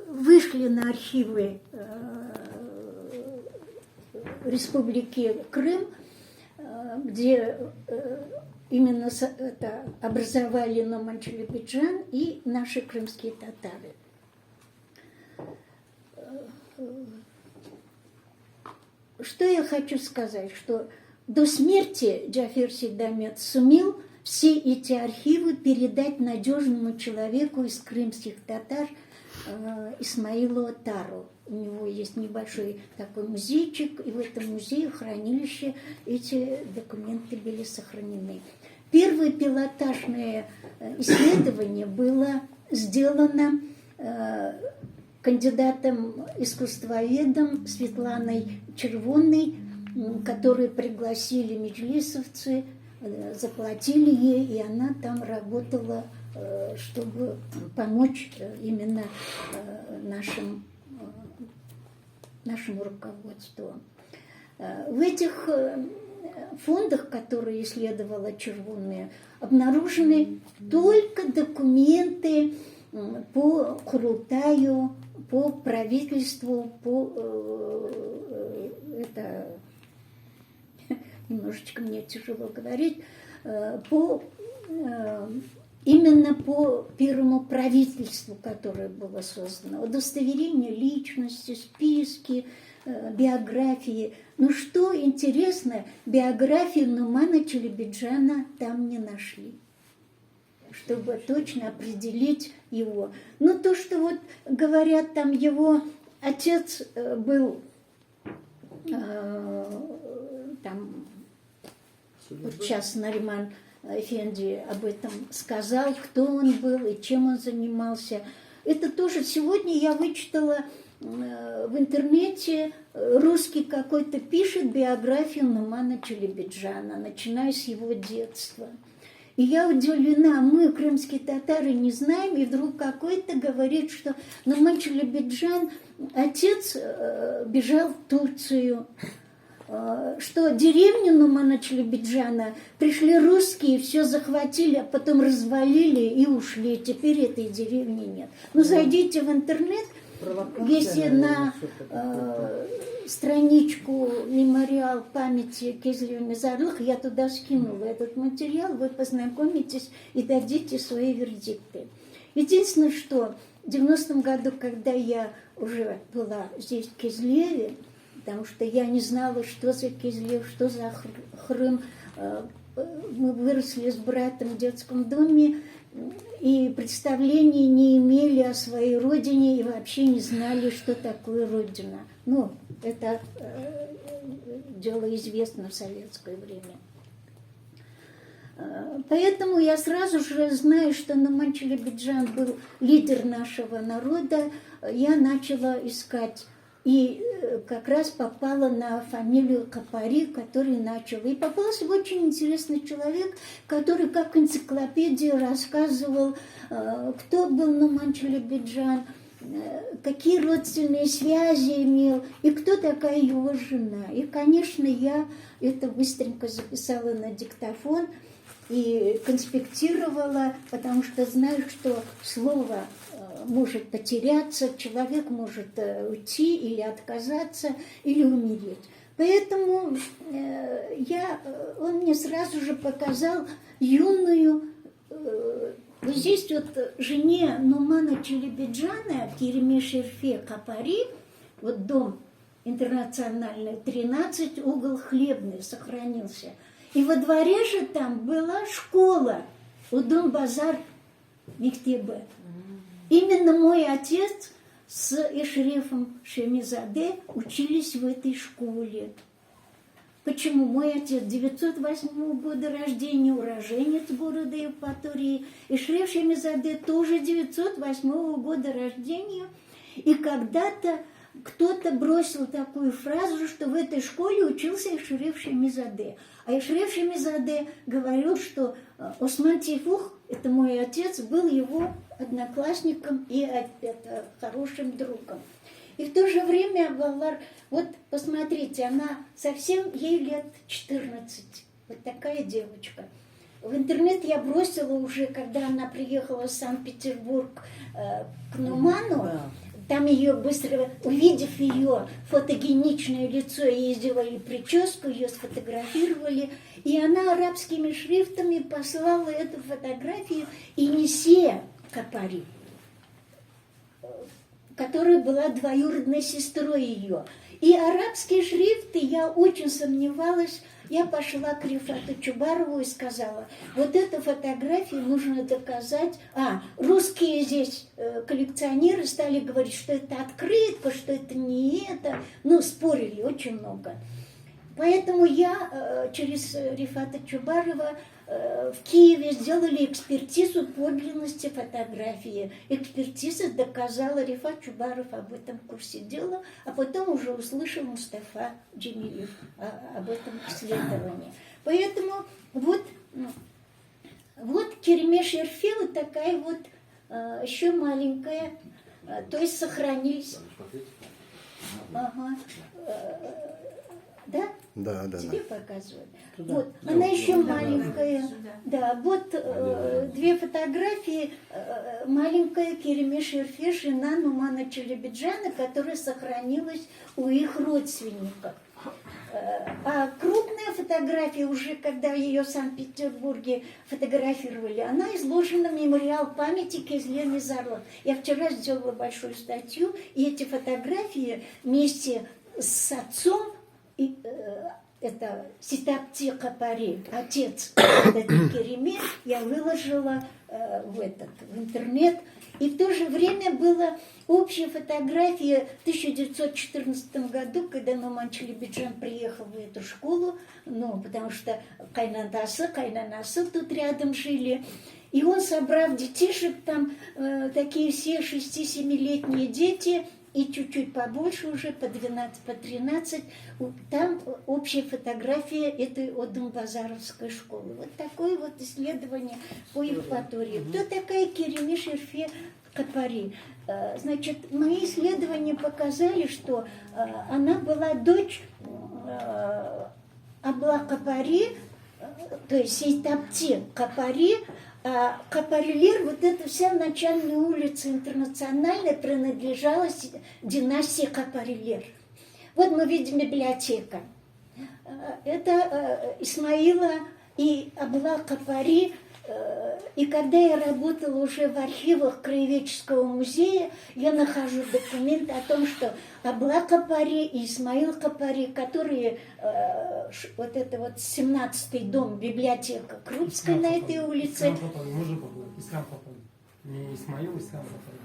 вышли на архивы Республики Крым, где именно это образовали Нуман-Челебиджан и наши крымские татары. Что я хочу сказать, что до смерти Джафер Сейдахмед сумел все эти архивы передать надежному человеку из крымских татар Исмаилу Атару. У него есть небольшой такой музейчик, и в этом музее, хранилище, эти документы были сохранены. Первое пилотажное исследование было сделано кандидатом-искусствоведом Светланой Червонной, которую пригласили меджлисовцы, заплатили ей, и она там работала, чтобы помочь именно нашему руководству. В этих фондах, которые исследовала Червонная, обнаружены только документы по Курултаю, по правительству, это немножечко мне тяжело говорить, именно по первому правительству, которое было создано, удостоверение личности, списки, биографии. Но что интересно, биографию Нумана Челебиджана там не нашли, чтобы точно определить его. Но то, что вот говорят, там его отец был там, вот сейчас Нариман Эфенди об этом сказал, кто он был и чем он занимался. Это тоже сегодня я вычитала в интернете, русский какой-то пишет биографию Нумана Челебиджана, начиная с его детства. И я удивлена, мы, крымские татары, не знаем, и вдруг какой-то говорит, что Нуман Челебиджан, отец бежал в Турцию, что деревню Нумана Челебиджана пришли русские, все захватили, а потом развалили и ушли. Теперь этой деревни нет. Ну, зайдите в интернет, если на страничку «Мемориал памяти Кизлева-Мезарлых», я туда скинула этот материал, вы познакомитесь и дадите свои вердикты. Единственное, что в 90-м году, когда я уже была здесь, в Кизлеве, потому что я не знала, что за Кизлев, что за Крым. Мы выросли с братом в детском доме и представления не имели о своей родине и вообще не знали, что такое родина. Ну, это дело известно в советское время. Поэтому я сразу же знаю, что Нуман Челебиджан был лидер нашего народа. Я начала искать. И как раз попала на фамилию Капари, который начал. И попался очень интересный человек, который как энциклопедия рассказывал, кто был Нуман Челебиджан, какие родственные связи имел, и кто такая его жена. И, конечно, я это быстренько записала на диктофон и конспектировала, потому что знаю, что слово может потеряться, человек может уйти или отказаться, или умереть. Поэтому он мне сразу же показал юную, вот здесь вот жене Нумана Челебиджана, Кереме Шерфе Капари, вот дом интернациональный, 13, угол Хлебный сохранился. И во дворе же там была школа, Удон-Базар Мектебе. Именно мой отец с Эшрефом Шемизаде учились в этой школе. Почему? Мой отец 908 года рождения, уроженец города Евпатории. Эшреф Шемизаде тоже 908 года рождения. И когда-то кто-то бросил такую фразу, что в этой школе учился Эшреф Шемизаде. А Эшреф Шемизаде говорил, что Осман Тейфух, это мой отец, был его одноклассником и хорошим другом. И в то же время Валар, вот посмотрите, она совсем, ей лет 14, вот такая девочка. в интернет я бросила уже, когда она приехала в Санкт-Петербург к Нуману. Там ее быстро, увидев ее фотогеничное лицо, ей сделали прическу, ее сфотографировали. И она арабскими шрифтами послала эту фотографию Инисе Капари, которая была двоюродной сестрой ее. И арабские шрифты, я очень сомневалась. Я пошла к Рифату Чубарову и сказала, вот эту фотографию нужно доказать. Русские здесь коллекционеры стали говорить, что это открытка, что это не это. Спорили очень много. Поэтому я через Рифата Чубарова в Киеве сделали экспертизу подлинности фотографии. Экспертиза доказала, Рифат Чубаров об этом курсе дела, а потом уже услышал Мустафа Джемилев об этом исследовании. Поэтому вот Керемеш Ерфе вот такая вот еще маленькая, то есть сохранились. Ага. Да? Да. Тебе показывают. Вот, она еще маленькая. Да, вот две фотографии. Маленькая Керемеш Ерфе, жена Нумана Челебиджана, которая сохранилась у их родственников. А крупная фотография, уже когда ее в Санкт-Петербурге фотографировали, она изложена в мемориал памяти Кезле Мизарот. Я вчера сделала большую статью, и эти фотографии вместе с отцом, это Ситапти Капари, отец Кереме, я выложила в интернет. И в то же время была общая фотография в 1914 году, когда Нуман Челебиджан приехал в эту школу, потому что Кайнанасы тут рядом жили. И он, собрав детишек, там такие все 6-7-летние дети, и чуть-чуть побольше уже, по 12, по 13, там общая фотография этой Одумбазаровской школы. Вот такое вот исследование по Евпатории. Кто такая Керемеш Ерфе Капари? Значит, мои исследования показали, что она была дочь Абла Капари, то есть Сейтапти Капари. Капарилер, вот эта вся начальная улица Интернациональная принадлежала династии Капарилер. Вот мы видим библиотека. Это Исмаила и Абла Капари. И когда я работала уже в архивах Краеведческого музея, я нахожу документы о том, что Абла Капари и Исмаил Капари, которые, вот это вот 17-й дом, библиотека Крупская на этой улице. Ислам Капари, не Исмаил, Ислам Капари.